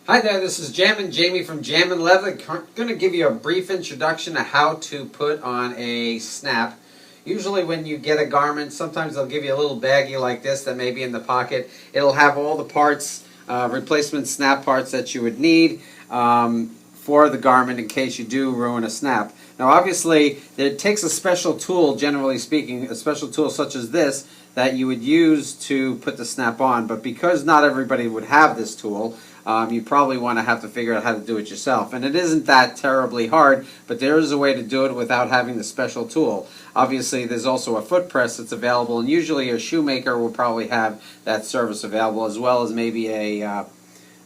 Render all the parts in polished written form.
Hi there, this is Jamin Jamie from Jamin Leather. Going to give you a brief introduction to how to put on a snap. Usually when you get a garment, sometimes they'll give you a little baggie like this that may be in the pocket. It'll have all the parts, replacement snap parts that you would need for the garment in case you do ruin a snap. Now obviously it takes a special tool, generally speaking, a special tool such as this that you would use to put the snap on, but because not everybody would have this tool, you probably want to have to figure out how to do it yourself. And it isn't that terribly hard, but there is a way to do it without having the special tool. Obviously, there's also a foot press that's available, and usually a shoemaker will probably have that service available, as well as maybe a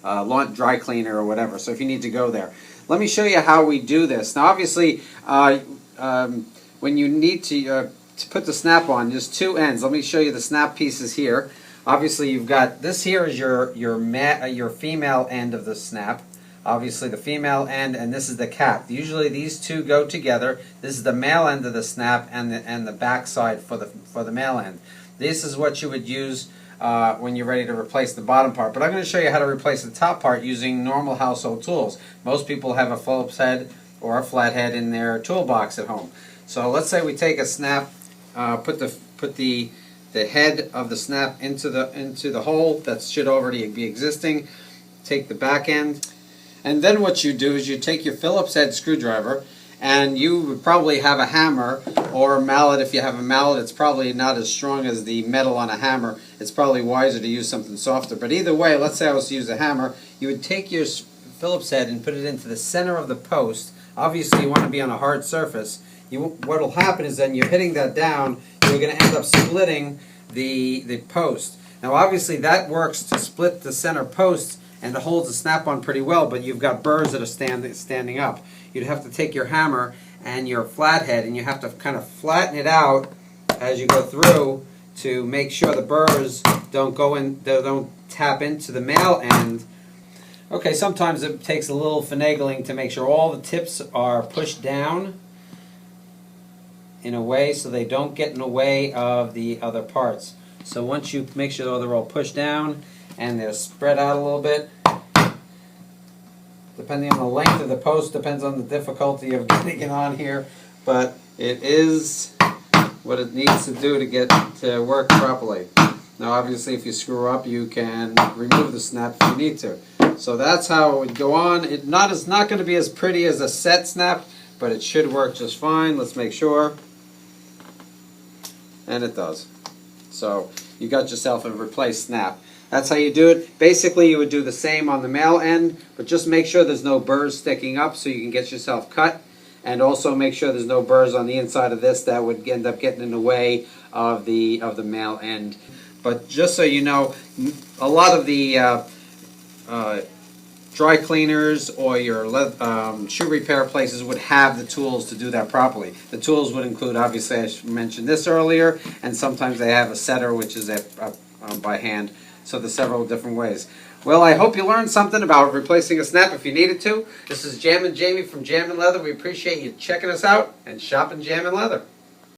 dry cleaner or whatever, so if you need to go there. Let me show you how we do this. Now, obviously, when you need to put the snap on, there's two ends. Let me show you the snap pieces here. Obviously, you've got this here is your female end of the snap. Obviously, the female end, and this is the cap. Usually, these two go together. This is the male end of the snap, and the back side for the male end. This is what you would use when you're ready to replace the bottom part. But I'm going to show you how to replace the top part using normal household tools. Most people have a Phillips head or a flat head in their toolbox at home. So let's say we take a snap, put the head of the snap into the hole that should already be existing. Take the back end, and then what you do is you take your Phillips head screwdriver, and you would probably have a hammer or a mallet. If you have a mallet, it's probably not as strong as the metal on a hammer. It's probably wiser to use something softer. But either way, let's say I was to use a hammer, you would take your Phillips head and put it into the center of the post. Obviously, you want to be on a hard surface. What will happen is then you're hitting that down, you're going to end up splitting the post. Now obviously that works to split the center post and to hold the snap on pretty well, but you've got burrs that are standing up. You'd have to take your hammer and your flathead and you have to kind of flatten it out as you go through to make sure the burrs don't tap into the male end. Okay, sometimes it takes a little finagling to make sure all the tips are pushed down in a way so they don't get in the way of the other parts. So once you make sure they're all pushed down and they're spread out a little bit, depending on the length of the post, depends on the difficulty of getting it on here, but it is what it needs to do to get to work properly. Now obviously if you screw up, you can remove the snap if you need to. So that's how it would go on. It's not going to be as pretty as a set snap, but it should work just fine. Let's make sure. And it does. So you got yourself a replaced snap. That's how you do it. Basically you would do the same on the male end, but just make sure there's no burrs sticking up so you can get yourself cut, and also make sure there's no burrs on the inside of this that would end up getting in the way of the male end. But just so you know, a lot of the dry cleaners or your shoe repair places would have the tools to do that properly. The tools would include, obviously, I mentioned this earlier, and sometimes they have a setter, which is by hand. So there's several different ways. Well, I hope you learned something about replacing a snap if you needed to. This is Jamin Jamie from Jamin Leather. We appreciate you checking us out and shopping Jamin Leather.